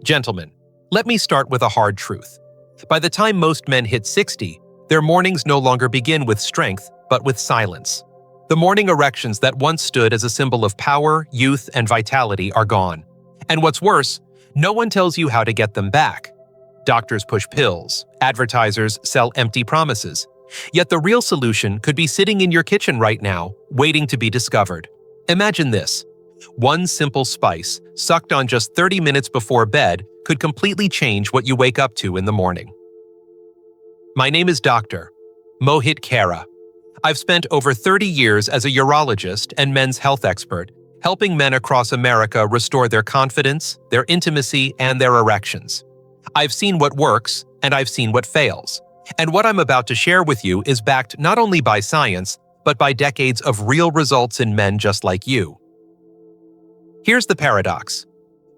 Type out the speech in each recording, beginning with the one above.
Gentlemen, let me start with a hard truth. By the time most men hit 60, their mornings no longer begin with strength, but with silence. The morning erections that once stood as a symbol of power, youth, and vitality are gone. And what's worse, no one tells you how to get them back. Doctors push pills, advertisers sell empty promises. Yet the real solution could be sitting in your kitchen right now, waiting to be discovered. Imagine this. One simple spice, sucked on just 30 minutes before bed, could completely change what you wake up to in the morning. My name is Dr. Mohit Khera. I've spent over 30 years as a urologist and men's health expert, helping men across America restore their confidence, their intimacy, and their erections. I've seen what works, and I've seen what fails. And what I'm about to share with you is backed not only by science, but by decades of real results in men just like you. Here's the paradox.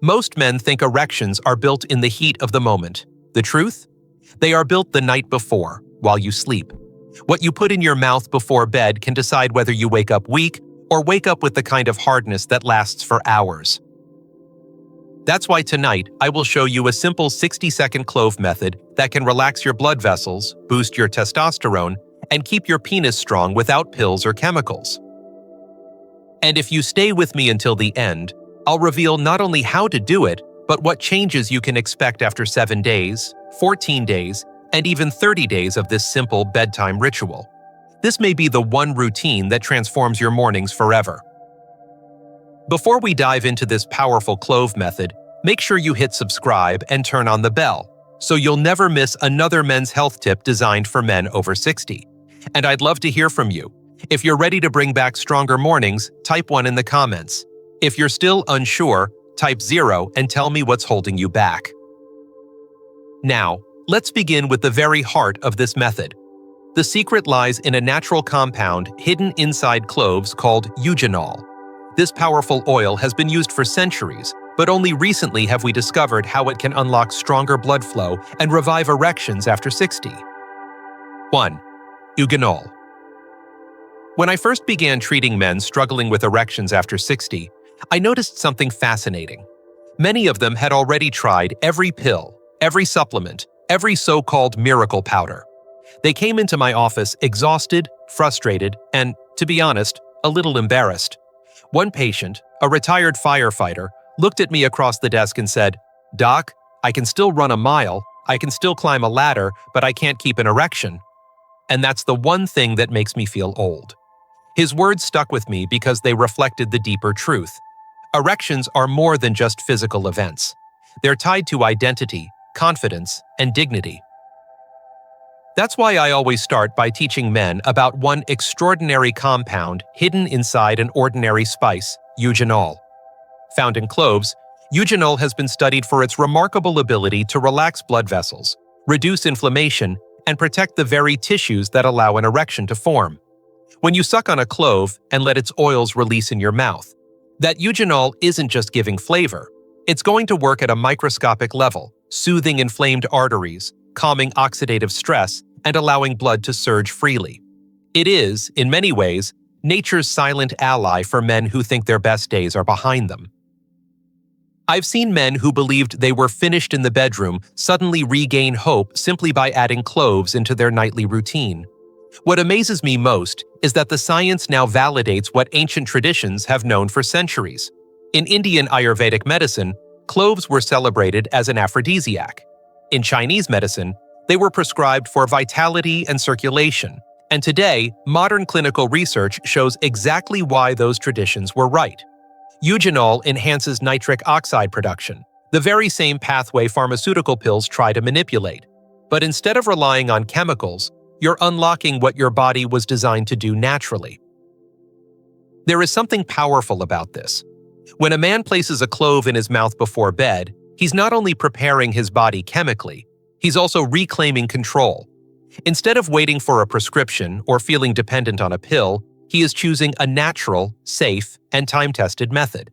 Most men think erections are built in the heat of the moment. The truth? They are built the night before, while you sleep. What you put in your mouth before bed can decide whether you wake up weak or wake up with the kind of hardness that lasts for hours. That's why tonight I will show you a simple 60-second Clove method that can relax your blood vessels, boost your testosterone, and keep your penis strong without pills or chemicals. And if you stay with me until the end, I'll reveal not only how to do it, but what changes you can expect after 7 days, 14 days, and even 30 days of this simple bedtime ritual. This may be the one routine that transforms your mornings forever. Before we dive into this powerful Clove method, make sure you hit subscribe and turn on the bell, so you'll never miss another men's health tip designed for men over 60. And I'd love to hear from you. If you're ready to bring back stronger mornings, type 1 in the comments. If you're still unsure, type 0 and tell me what's holding you back. Now, let's begin with the very heart of this method. The secret lies in a natural compound hidden inside cloves called Eugenol. This powerful oil has been used for centuries, but only recently have we discovered how it can unlock stronger blood flow and revive erections after 60. 1. Eugenol. When I first began treating men struggling with erections after 60, I noticed something fascinating. Many of them had already tried every pill, every supplement, every so-called miracle powder. They came into my office exhausted, frustrated, and, to be honest, a little embarrassed. One patient, a retired firefighter, looked at me across the desk and said, "Doc, I can still run a mile, I can still climb a ladder, but I can't keep an erection." And that's the one thing that makes me feel old. His words stuck with me because they reflected the deeper truth. Erections are more than just physical events. They're tied to identity, confidence, and dignity. That's why I always start by teaching men about one extraordinary compound hidden inside an ordinary spice, Eugenol. Found in cloves, Eugenol has been studied for its remarkable ability to relax blood vessels, reduce inflammation, and protect the very tissues that allow an erection to form. When you suck on a clove and let its oils release in your mouth, that Eugenol isn't just giving flavor. It's going to work at a microscopic level, soothing inflamed arteries, calming oxidative stress, and allowing blood to surge freely. It is, in many ways, nature's silent ally for men who think their best days are behind them. I've seen men who believed they were finished in the bedroom suddenly regain hope simply by adding cloves into their nightly routine. What amazes me most is that the science now validates what ancient traditions have known for centuries. In Indian Ayurvedic medicine, cloves were celebrated as an aphrodisiac. In Chinese medicine, they were prescribed for vitality and circulation. And today, modern clinical research shows exactly why those traditions were right. Eugenol enhances nitric oxide production, the very same pathway pharmaceutical pills try to manipulate. But instead of relying on chemicals, you're unlocking what your body was designed to do naturally. There is something powerful about this. When a man places a clove in his mouth before bed, he's not only preparing his body chemically, he's also reclaiming control. Instead of waiting for a prescription or feeling dependent on a pill, he is choosing a natural, safe, and time-tested method.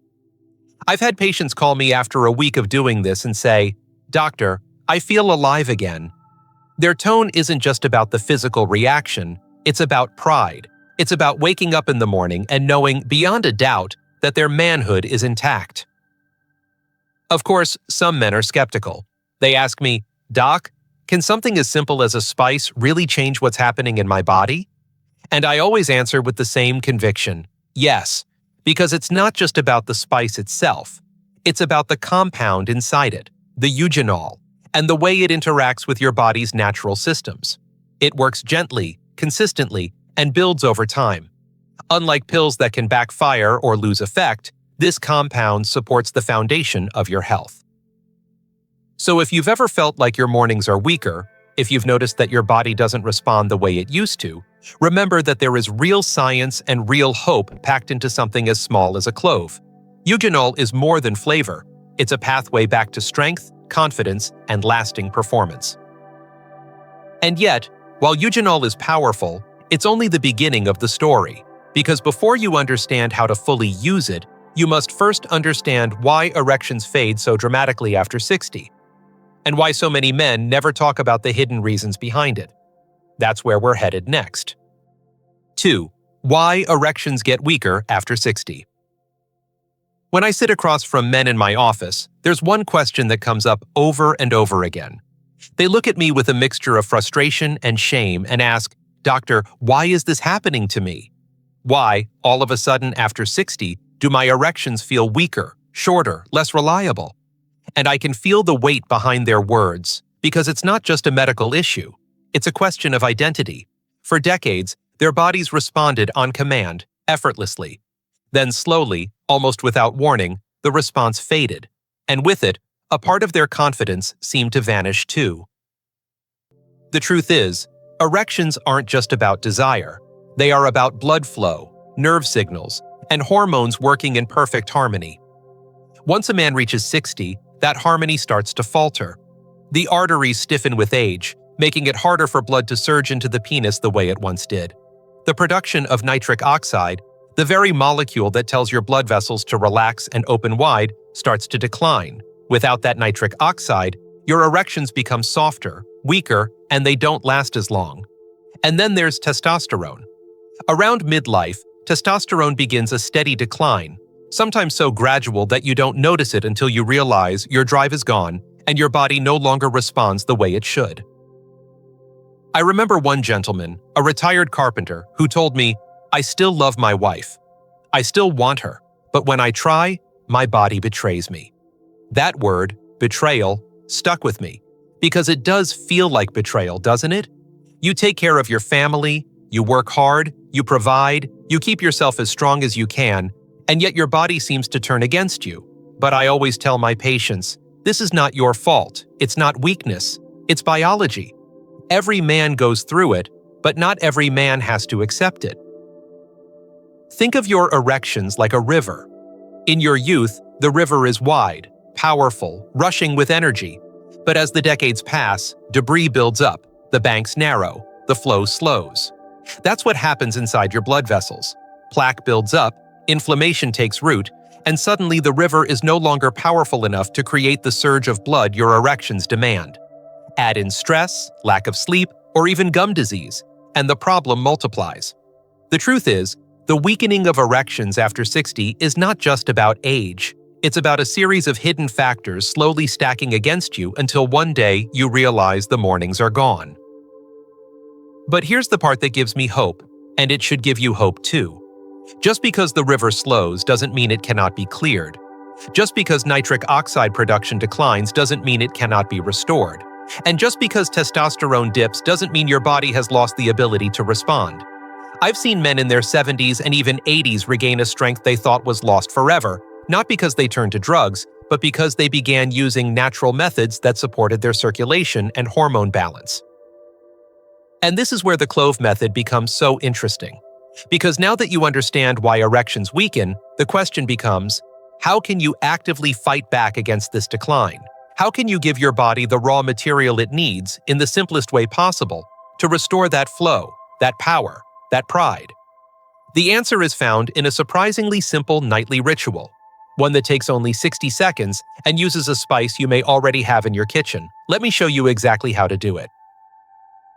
I've had patients call me after a week of doing this and say, "Doctor, I feel alive again." Their tone isn't just about the physical reaction, it's about pride. It's about waking up in the morning and knowing beyond a doubt that their manhood is intact. Of course, some men are skeptical. They ask me, "Doc, can something as simple as a spice really change what's happening in my body?" And I always answer with the same conviction, yes, because it's not just about the spice itself. It's about the compound inside it, the eugenol, and the way it interacts with your body's natural systems. It works gently, consistently, and builds over time. Unlike pills that can backfire or lose effect, this compound supports the foundation of your health. So if you've ever felt like your mornings are weaker, if you've noticed that your body doesn't respond the way it used to, remember that there is real science and real hope packed into something as small as a clove. Eugenol is more than flavor. It's a pathway back to strength, confidence, and lasting performance. And yet, while eugenol is powerful, it's only the beginning of the story, because before you understand how to fully use it, you must first understand why erections fade so dramatically after 60, and why so many men never talk about the hidden reasons behind it. That's where we're headed next. 2. Why erections get weaker after 60. When I sit across from men in my office, there's one question that comes up over and over again. They look at me with a mixture of frustration and shame and ask, "Doctor, why is this happening to me? Why, all of a sudden after 60, do my erections feel weaker, shorter, less reliable?" And I can feel the weight behind their words, because it's not just a medical issue. It's a question of identity. For decades, their bodies responded on command, effortlessly. Then slowly, almost without warning, the response faded, and with it, a part of their confidence seemed to vanish too. The truth is, erections aren't just about desire. They are about blood flow, nerve signals, and hormones working in perfect harmony. Once a man reaches 60, that harmony starts to falter. The arteries stiffen with age, making it harder for blood to surge into the penis the way it once did. The production of nitric oxide, the very molecule that tells your blood vessels to relax and open wide, starts to decline. Without that nitric oxide, your erections become softer, weaker, and they don't last as long. And then there's testosterone. Around midlife, testosterone begins a steady decline, sometimes so gradual that you don't notice it until you realize your drive is gone and your body no longer responds the way it should. I remember one gentleman, a retired carpenter, who told me, "I still love my wife. I still want her, but when I try, my body betrays me." That word, betrayal, stuck with me, because it does feel like betrayal, doesn't it? You take care of your family, you work hard, you provide, you keep yourself as strong as you can, and yet your body seems to turn against you. But I always tell my patients, this is not your fault, it's not weakness, it's biology. Every man goes through it, but not every man has to accept it. Think of your erections like a river. In your youth, the river is wide, powerful, rushing with energy. But as the decades pass, debris builds up, the banks narrow, the flow slows. That's what happens inside your blood vessels. Plaque builds up, inflammation takes root, and suddenly the river is no longer powerful enough to create the surge of blood your erections demand. Add in stress, lack of sleep, or even gum disease, and the problem multiplies. The truth is, the weakening of erections after 60 is not just about age. It's about a series of hidden factors slowly stacking against you until one day you realize the mornings are gone. But here's the part that gives me hope, and it should give you hope too. Just because the river slows doesn't mean it cannot be cleared. Just because nitric oxide production declines doesn't mean it cannot be restored. And just because testosterone dips doesn't mean your body has lost the ability to respond. I've seen men in their 70s and even 80s regain a strength they thought was lost forever, not because they turned to drugs, but because they began using natural methods that supported their circulation and hormone balance. And this is where the Clove Method becomes so interesting. Because now that you understand why erections weaken, the question becomes, how can you actively fight back against this decline? How can you give your body the raw material it needs in the simplest way possible to restore that flow, that power, that pride? The answer is found in a surprisingly simple nightly ritual, one that takes only 60 seconds and uses a spice you may already have in your kitchen. Let me show you exactly how to do it.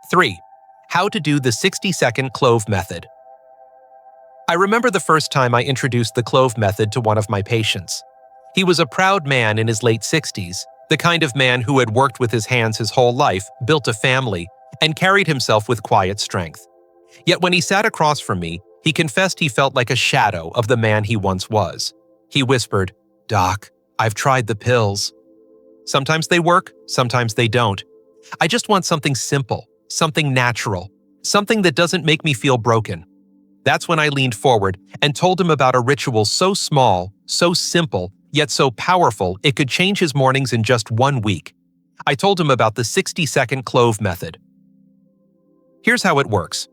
3. How to do the 60-second Clove Method. I remember the first time I introduced the Clove Method to one of my patients. He was a proud man in his late 60s, the kind of man who had worked with his hands his whole life, built a family, and carried himself with quiet strength. Yet when he sat across from me, he confessed he felt like a shadow of the man he once was. He whispered, "Doc, I've tried the pills. Sometimes they work, sometimes they don't. I just want something simple, something natural, something that doesn't make me feel broken." That's when I leaned forward and told him about a ritual so small, so simple, yet so powerful it could change his mornings in just 1 week. I told him about the 60-second Clove Method. Here's how it works.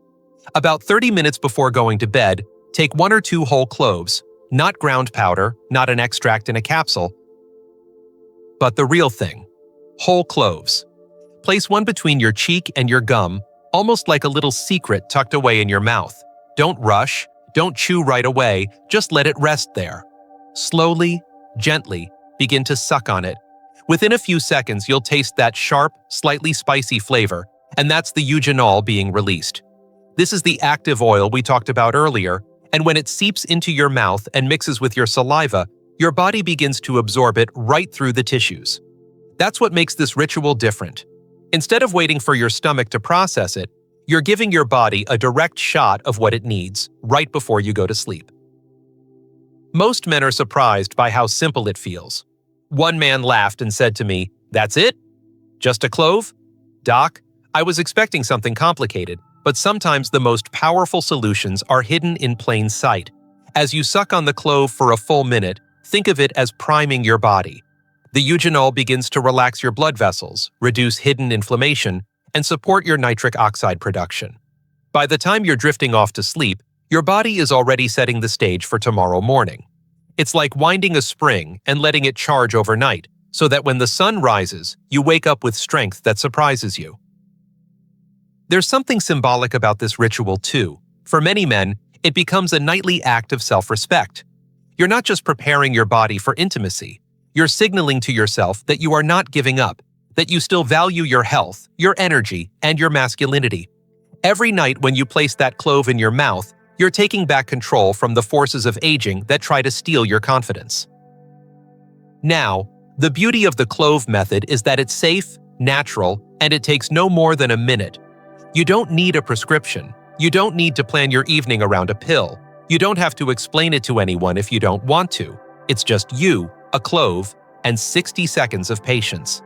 About 30 minutes before going to bed, take 1 or 2 whole cloves, not ground powder, not an extract in a capsule, but the real thing, whole cloves. Place one between your cheek and your gum, almost like a little secret tucked away in your mouth. Don't rush, don't chew right away, just let it rest there. Slowly, gently, begin to suck on it. Within a few seconds, you'll taste that sharp, slightly spicy flavor, and that's the Eugenol being released. This is the active oil we talked about earlier, and when it seeps into your mouth and mixes with your saliva, your body begins to absorb it right through the tissues. That's what makes this ritual different. Instead of waiting for your stomach to process it, you're giving your body a direct shot of what it needs right before you go to sleep. Most men are surprised by how simple it feels. One man laughed and said to me, "That's it? Just a clove? Doc, I was expecting something complicated, but sometimes the most powerful solutions are hidden in plain sight. As you suck on the clove for a full minute, think of it as priming your body. The eugenol begins to relax your blood vessels, reduce hidden inflammation, and support your nitric oxide production. By the time you're drifting off to sleep, your body is already setting the stage for tomorrow morning. It's like winding a spring and letting it charge overnight, so that when the sun rises, you wake up with strength that surprises you. There's something symbolic about this ritual too. For many men, it becomes a nightly act of self-respect. You're not just preparing your body for intimacy, you're signaling to yourself that you are not giving up, that you still value your health, your energy, and your masculinity. Every night when you place that clove in your mouth, you're taking back control from the forces of aging that try to steal your confidence. Now, the beauty of the Clove Method is that it's safe, natural, and it takes no more than a minute. You don't need a prescription. You don't need to plan your evening around a pill. You don't have to explain it to anyone if you don't want to. It's just you, a clove, and 60 seconds of patience.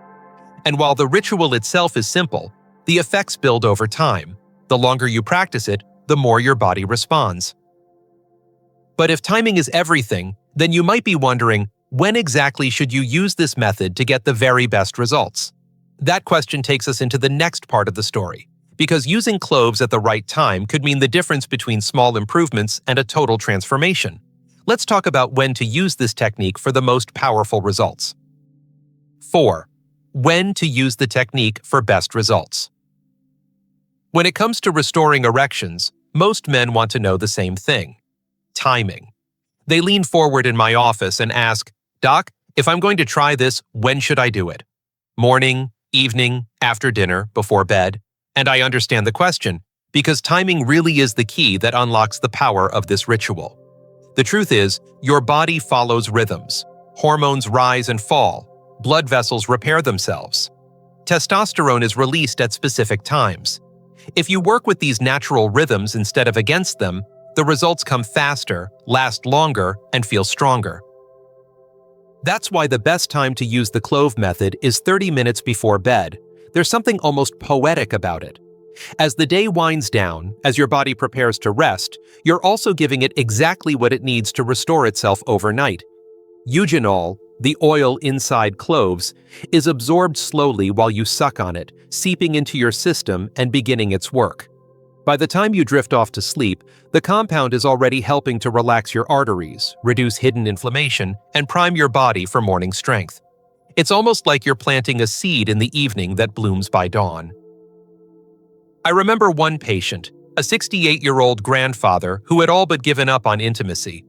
And while the ritual itself is simple, the effects build over time. The longer you practice it, the more your body responds. But if timing is everything, then you might be wondering, when exactly should you use this method to get the very best results? That question takes us into the next part of the story, because using cloves at the right time could mean the difference between small improvements and a total transformation. Let's talk about when to use this technique for the most powerful results. 4. When to use the technique for best results. When it comes to restoring erections, most men want to know the same thing: timing. They lean forward in my office and ask, "Doc, if I'm going to try this, when should I do it? Morning, evening, after dinner, before bed?" And I understand the question, because timing really is the key that unlocks the power of this ritual. The truth is, your body follows rhythms. Hormones rise and fall. Blood vessels repair themselves. Testosterone is released at specific times. If you work with these natural rhythms instead of against them, the results come faster, last longer, and feel stronger. That's why the best time to use the Clove Method is 30 minutes before bed. There's something almost poetic about it. As the day winds down, as your body prepares to rest, you're also giving it exactly what it needs to restore itself overnight. Eugenol, the oil inside cloves, is absorbed slowly while you suck on it, seeping into your system and beginning its work. By the time you drift off to sleep, the compound is already helping to relax your arteries, reduce hidden inflammation, and prime your body for morning strength. It's almost like you're planting a seed in the evening that blooms by dawn. I remember one patient, a 68-year-old grandfather who had all but given up on intimacy.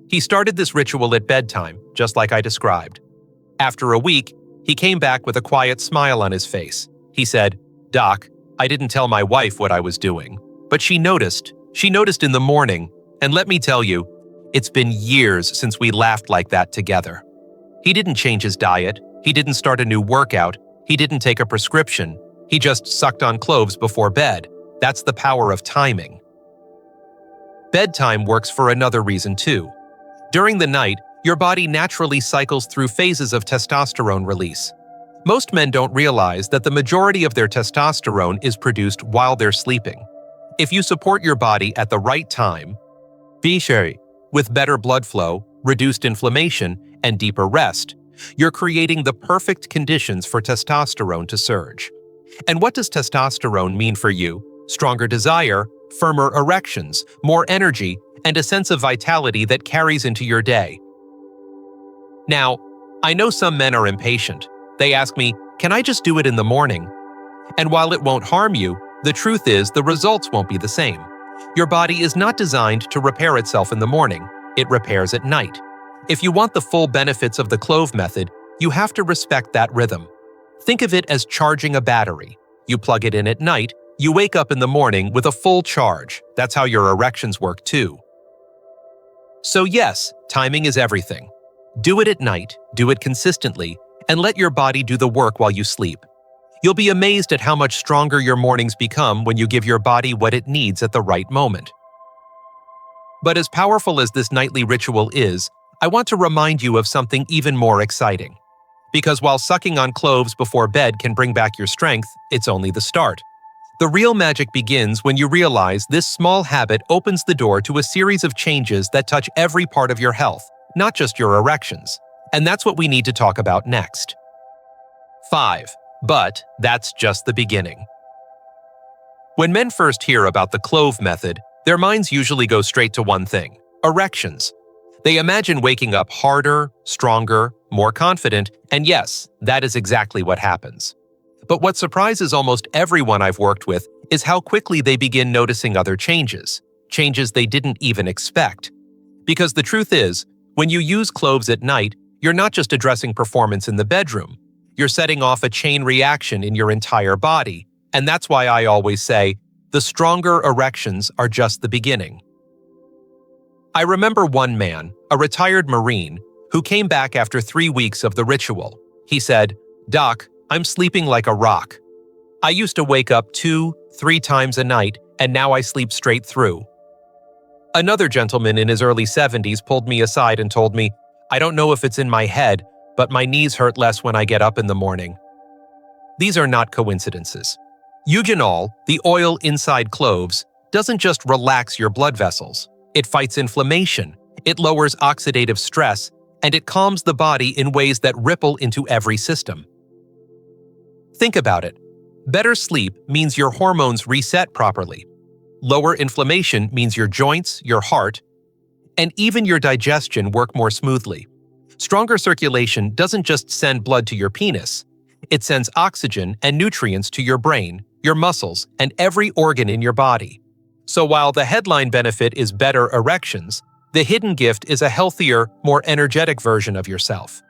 He started this ritual at bedtime, just like I described. After a week, he came back with a quiet smile on his face. He said, "Doc, I didn't tell my wife what I was doing, but she noticed. She noticed in the morning, and let me tell you, it's been years since we laughed like that together." He didn't change his diet, he didn't start a new workout, he didn't take a prescription, he just sucked on cloves before bed. That's the power of timing. Bedtime works for another reason too. During the night, your body naturally cycles through phases of testosterone release. Most men don't realize that the majority of their testosterone is produced while they're sleeping. If you support your body at the right time, with better blood flow, reduced inflammation, and deeper rest, you're creating the perfect conditions for testosterone to surge. And what does testosterone mean for you? Stronger desire, firmer erections, more energy, and a sense of vitality that carries into your day. Now, I know some men are impatient. They ask me, can I just do it in the morning? And while it won't harm you, the truth is the results won't be the same. Your body is not designed to repair itself in the morning. It repairs at night. If you want the full benefits of the Clove Method, you have to respect that rhythm. Think of it as charging a battery. You plug it in at night, you wake up in the morning with a full charge. That's how your erections work too. So yes, timing is everything. Do it at night, do it consistently, and let your body do the work while you sleep. You'll be amazed at how much stronger your mornings become when you give your body what it needs at the right moment. But as powerful as this nightly ritual is, I want to remind you of something even more exciting. Because while sucking on cloves before bed can bring back your strength, it's only the start. The real magic begins when you realize this small habit opens the door to a series of changes that touch every part of your health, not just your erections. And that's what we need to talk about next. 5. But that's just the beginning. When men first hear about the Clove Method, their minds usually go straight to one thing: erections. They imagine waking up harder, stronger, more confident, and yes, that is exactly what happens. But what surprises almost everyone I've worked with is how quickly they begin noticing other changes they didn't even expect. Because the truth is, when you use cloves at night, you're not just addressing performance in the bedroom. You're setting off a chain reaction in your entire body, and that's why I always say, the stronger erections are just the beginning. I remember one man, a retired Marine, who came back after 3 weeks of the ritual. He said, "Doc, I'm sleeping like a rock. I used to wake up 2-3 times a night, and now I sleep straight through." Another gentleman in his early 70s pulled me aside and told me, "I don't know if it's in my head, but my knees hurt less when I get up in the morning." These are not coincidences. Eugenol, the oil inside cloves, doesn't just relax your blood vessels. It fights inflammation, it lowers oxidative stress, and it calms the body in ways that ripple into every system. Think about it. Better sleep means your hormones reset properly. Lower inflammation means your joints, your heart, and even your digestion work more smoothly. Stronger circulation doesn't just send blood to your penis. It sends oxygen and nutrients to your brain, your muscles, and every organ in your body. So while the headline benefit is better erections, the hidden gift is a healthier, more energetic version of yourself.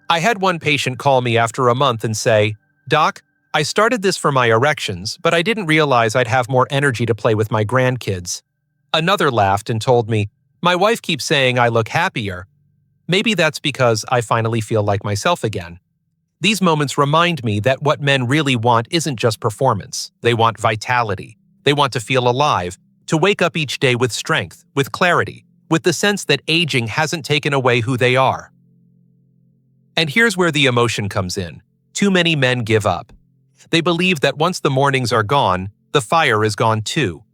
I had one patient call me after a month and say, "Doc, I started this for my erections, but I didn't realize I'd have more energy to play with my grandkids." Another laughed and told me, "My wife keeps saying I look happier. Maybe that's because I finally feel like myself again." These moments remind me that what men really want isn't just performance. They want vitality. They want to feel alive, to wake up each day with strength, with clarity, with the sense that aging hasn't taken away who they are. And here's where the emotion comes in. Too many men give up. They believe that once the mornings are gone, the fire is gone too.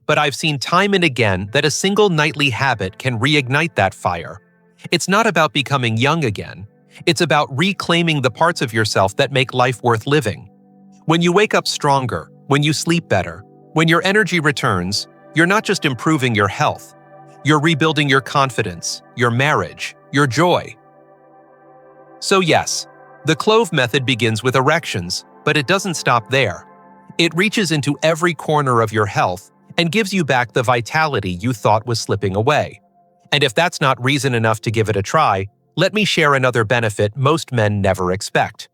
But I've seen time and again that a single nightly habit can reignite that fire. It's not about becoming young again. It's about reclaiming the parts of yourself that make life worth living. When you wake up stronger, when you sleep better, when your energy returns, you're not just improving your health. You're rebuilding your confidence, your marriage, your joy. So yes, the Clove Method begins with erections, but it doesn't stop there. It reaches into every corner of your health and gives you back the vitality you thought was slipping away. And if that's not reason enough to give it a try, let me share another benefit most men never expect.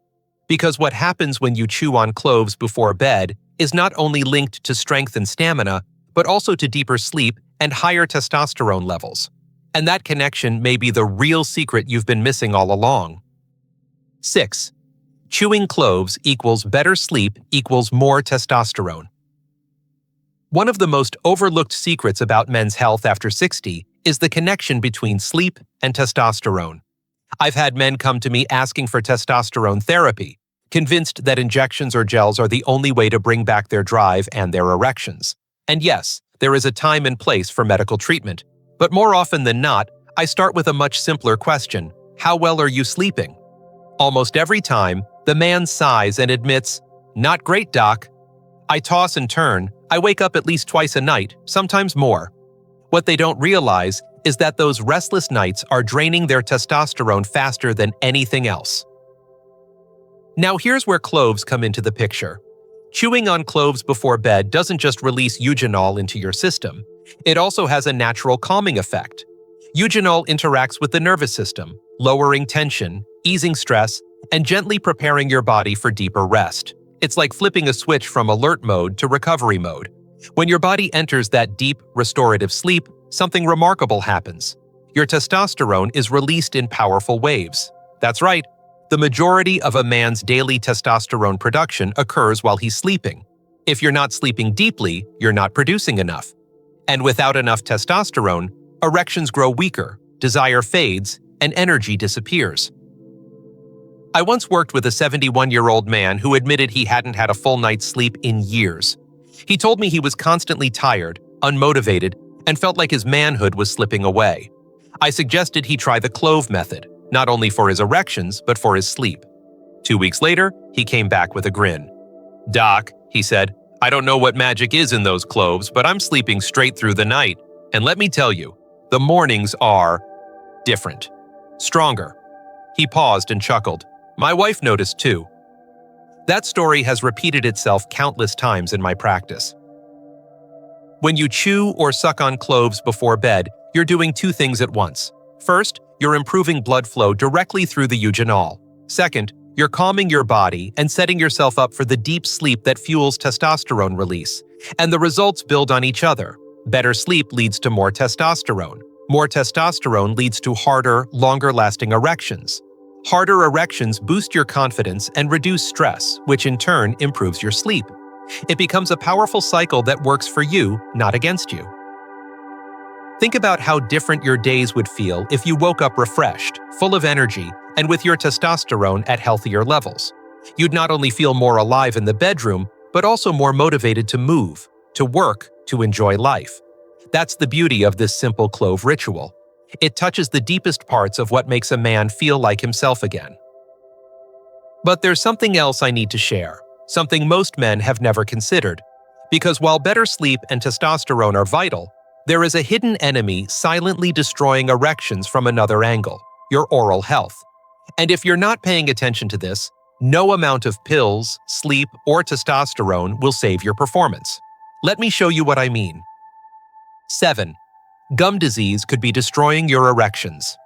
Because what happens when you chew on cloves before bed is not only linked to strength and stamina, but also to deeper sleep and higher testosterone levels. And that connection may be the real secret you've been missing all along. 6. Chewing cloves equals better sleep equals more testosterone. One of the most overlooked secrets about men's health after 60 is the connection between sleep and testosterone. I've had men come to me asking for testosterone therapy, convinced that injections or gels are the only way to bring back their drive and their erections. And yes, there is a time and place for medical treatment, but more often than not, I start with a much simpler question: how well are you sleeping? Almost every time, the man sighs and admits, "Not great, doc." I toss and turn. I wake up at least twice a night, sometimes more. What they don't realize is that those restless nights are draining their testosterone faster than anything else. Now here's where cloves come into the picture. Chewing on cloves before bed doesn't just release eugenol into your system. It also has a natural calming effect. Eugenol interacts with the nervous system, lowering tension, easing stress, and gently preparing your body for deeper rest. It's like flipping a switch from alert mode to recovery mode. When your body enters that deep, restorative sleep, something remarkable happens. Your testosterone is released in powerful waves. That's right, the majority of a man's daily testosterone production occurs while he's sleeping. If you're not sleeping deeply, you're not producing enough. And without enough testosterone, erections grow weaker, desire fades, and energy disappears. I once worked with a 71-year-old man who admitted he hadn't had a full night's sleep in years. He told me he was constantly tired, unmotivated, and felt like his manhood was slipping away. I suggested he try the Clove Method, not only for his erections, but for his sleep. 2 weeks later, he came back with a grin. "Doc," he said, "I don't know what magic is in those cloves, but I'm sleeping straight through the night. And let me tell you, the mornings are different. Stronger." He paused and chuckled. "My wife noticed too." That story has repeated itself countless times in my practice. When you chew or suck on cloves before bed, you're doing two things at once. First, you're improving blood flow directly through the eugenol. Second, you're calming your body and setting yourself up for the deep sleep that fuels testosterone release. And the results build on each other. Better sleep leads to more testosterone. More testosterone leads to harder, longer-lasting erections. Harder erections boost your confidence and reduce stress, which in turn improves your sleep. It becomes a powerful cycle that works for you, not against you. Think about how different your days would feel if you woke up refreshed, full of energy, and with your testosterone at healthier levels. You'd not only feel more alive in the bedroom, but also more motivated to move, to work, to enjoy life. That's the beauty of this simple clove ritual. It touches the deepest parts of what makes a man feel like himself again. But there's something else I need to share, something most men have never considered. Because while better sleep and testosterone are vital, there is a hidden enemy silently destroying erections from another angle: your oral health. And if you're not paying attention to this, no amount of pills, sleep, or testosterone will save your performance. Let me show you what I mean. 7. Gum disease could be destroying your erections.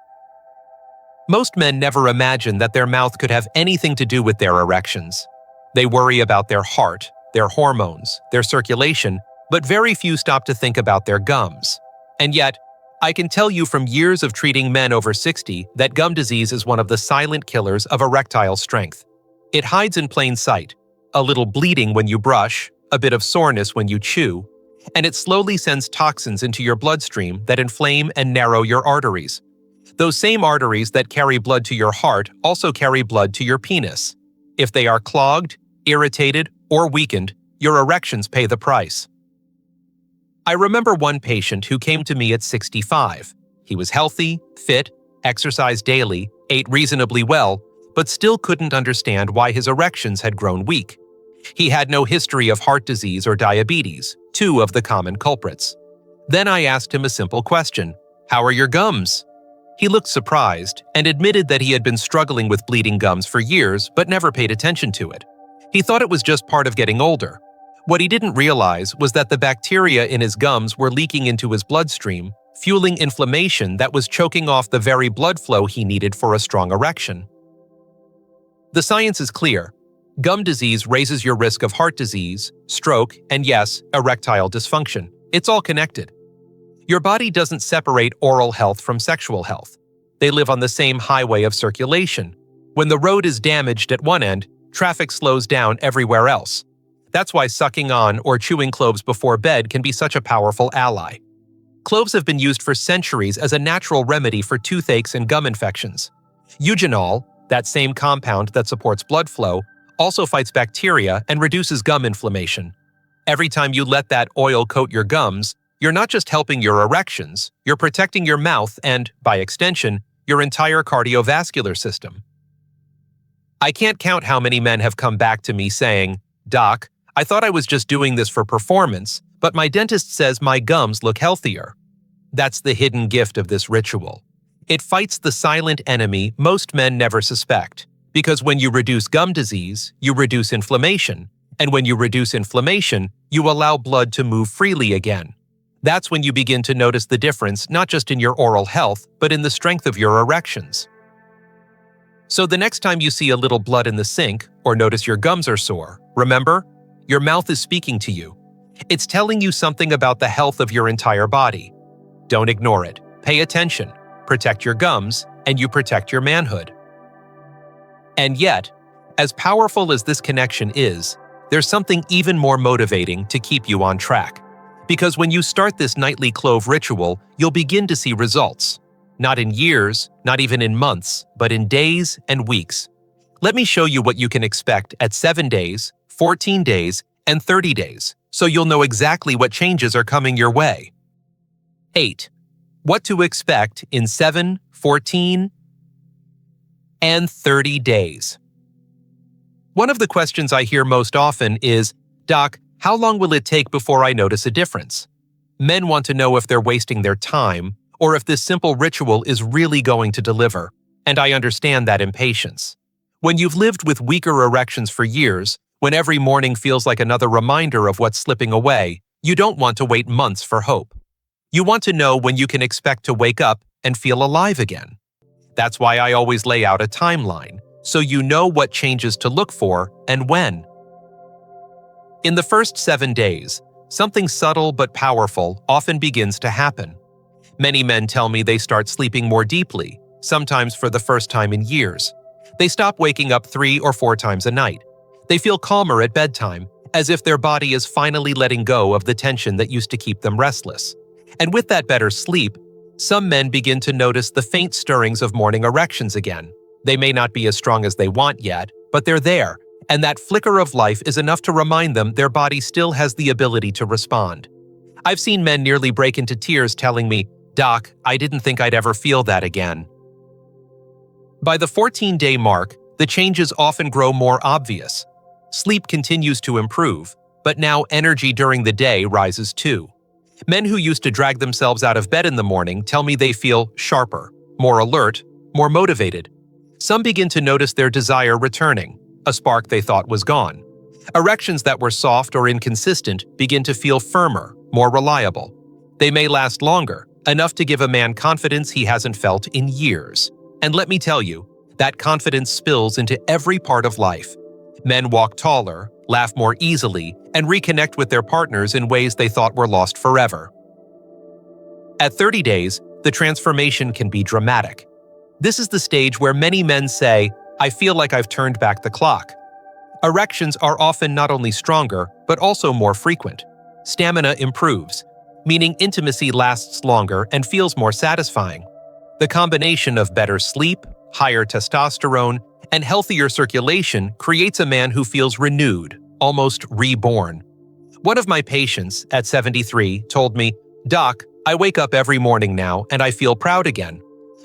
Most men never imagine that their mouth could have anything to do with their erections. They worry about their heart, their hormones, their circulation, but very few stop to think about their gums. And yet, I can tell you from years of treating men over 60 that gum disease is one of the silent killers of erectile strength. It hides in plain sight: a little bleeding when you brush, a bit of soreness when you chew, and it slowly sends toxins into your bloodstream that inflame and narrow your arteries. Those same arteries that carry blood to your heart also carry blood to your penis. If they are clogged, irritated, or weakened, your erections pay the price. I remember one patient who came to me at 65. He was healthy, fit, exercised daily, ate reasonably well, but still couldn't understand why his erections had grown weak. He had no history of heart disease or diabetes, two of the common culprits. Then I asked him a simple question: "How are your gums?" He looked surprised and admitted that he had been struggling with bleeding gums for years but never paid attention to it. He thought it was just part of getting older. What he didn't realize was that the bacteria in his gums were leaking into his bloodstream, fueling inflammation that was choking off the very blood flow he needed for a strong erection. The science is clear. Gum disease raises your risk of heart disease, stroke, and yes, erectile dysfunction. It's all connected. Your body doesn't separate oral health from sexual health. They live on the same highway of circulation. When the road is damaged at one end, traffic slows down everywhere else. That's why sucking on or chewing cloves before bed can be such a powerful ally. Cloves have been used for centuries as a natural remedy for toothaches and gum infections. Eugenol, that same compound that supports blood flow, also fights bacteria and reduces gum inflammation. Every time you let that oil coat your gums, you're not just helping your erections, you're protecting your mouth and, by extension, your entire cardiovascular system. I can't count how many men have come back to me saying, "Doc, I thought I was just doing this for performance, but my dentist says my gums look healthier." That's the hidden gift of this ritual. It fights the silent enemy most men never suspect, because when you reduce gum disease, you reduce inflammation, and when you reduce inflammation, you allow blood to move freely again. That's when you begin to notice the difference not just in your oral health, but in the strength of your erections. So the next time you see a little blood in the sink or notice your gums are sore, remember, your mouth is speaking to you. It's telling you something about the health of your entire body. Don't ignore it. Pay attention. Protect your gums, and you protect your manhood. And yet, as powerful as this connection is, there's something even more motivating to keep you on track. Because when you start this nightly clove ritual, you'll begin to see results. Not in years, not even in months, but in days and weeks. Let me show you what you can expect at 7 days, 14 days, and 30 days, so you'll know exactly what changes are coming your way. 8. What to expect in 7, 14, and 30 days. One of the questions I hear most often is, "Doc, how long will it take before I notice a difference?" Men want to know if they're wasting their time, or if this simple ritual is really going to deliver, and I understand that impatience. When you've lived with weaker erections for years, when every morning feels like another reminder of what's slipping away, you don't want to wait months for hope. You want to know when you can expect to wake up and feel alive again. That's why I always lay out a timeline, so you know what changes to look for and when. In the first 7 days, something subtle but powerful often begins to happen. Many men tell me they start sleeping more deeply, sometimes for the first time in years. They stop waking up 3 or 4 times a night. They feel calmer at bedtime, as if their body is finally letting go of the tension that used to keep them restless. And with that better sleep, some men begin to notice the faint stirrings of morning erections again. They may not be as strong as they want yet, but they're there, and that flicker of life is enough to remind them their body still has the ability to respond. I've seen men nearly break into tears telling me, "Doc, I didn't think I'd ever feel that again." By the 14-day mark, the changes often grow more obvious. Sleep continues to improve, but now energy during the day rises too. Men who used to drag themselves out of bed in the morning tell me they feel sharper, more alert, more motivated. Some begin to notice their desire returning, a spark they thought was gone. Erections that were soft or inconsistent begin to feel firmer, more reliable. They may last longer, enough to give a man confidence he hasn't felt in years. And let me tell you, that confidence spills into every part of life. Men walk taller, laugh more easily, and reconnect with their partners in ways they thought were lost forever. At 30 days, the transformation can be dramatic. This is the stage where many men say, "I feel like I've turned back the clock." Erections are often not only stronger, but also more frequent. Stamina improves, meaning intimacy lasts longer and feels more satisfying. The combination of better sleep, higher testosterone, and healthier circulation creates a man who feels renewed, almost reborn. One of my patients, at 73, told me, "Doc, I wake up every morning now and I feel proud again.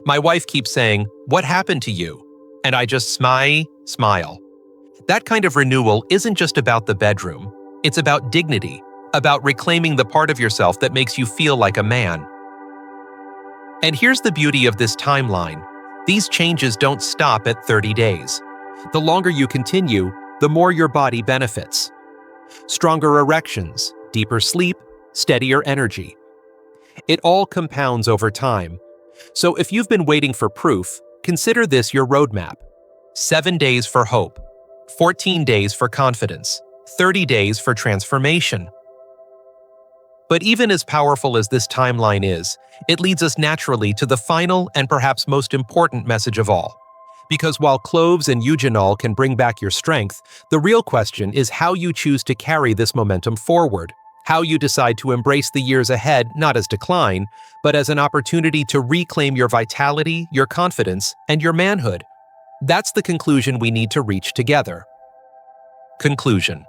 My wife keeps saying, 'What happened to you?' And I just smile." That kind of renewal isn't just about the bedroom. It's about dignity, about reclaiming the part of yourself that makes you feel like a man. And here's the beauty of this timeline. These changes don't stop at 30 days. The longer you continue, the more your body benefits. Stronger erections, deeper sleep, steadier energy. It all compounds over time. So if you've been waiting for proof, consider this your roadmap. 7 days for hope, 14 days for confidence, 30 days for transformation. But even as powerful as this timeline is, it leads us naturally to the final and perhaps most important message of all. Because while Cloves and Eugenol can bring back your strength, the real question is how you choose to carry this momentum forward, how you decide to embrace the years ahead not as decline, but as an opportunity to reclaim your vitality, your confidence, and your manhood. That's the conclusion we need to reach together. Conclusion.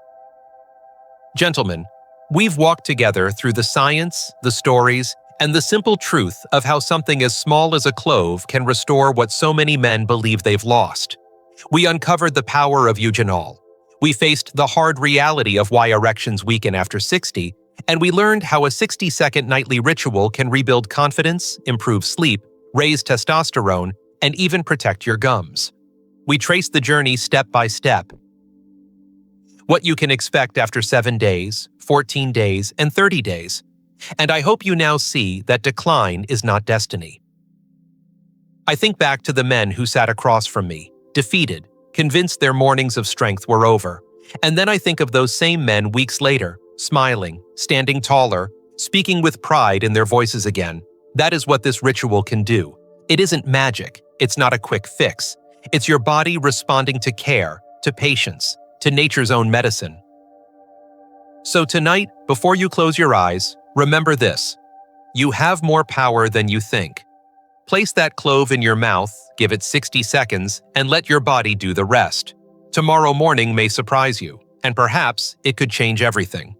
Gentlemen, we've walked together through the science, the stories, and the simple truth of how something as small as a clove can restore what so many men believe they've lost. We uncovered the power of Eugenol. We faced the hard reality of why erections weaken after 60, and we learned how a 60-second nightly ritual can rebuild confidence, improve sleep, raise testosterone, and even protect your gums. We traced the journey step by step. What you can expect after 7 days, 14 days, and 30 days. And I hope you now see that decline is not destiny. I think back to the men who sat across from me, defeated, convinced their mornings of strength were over. And then I think of those same men weeks later, smiling, standing taller, speaking with pride in their voices again. That is what this ritual can do. It isn't magic. It's not a quick fix. It's your body responding to care, to patience, to nature's own medicine. So tonight, before you close your eyes, remember this: you have more power than you think. Place that clove in your mouth, give it 60 seconds, and let your body do the rest. Tomorrow morning may surprise you, and perhaps it could change everything.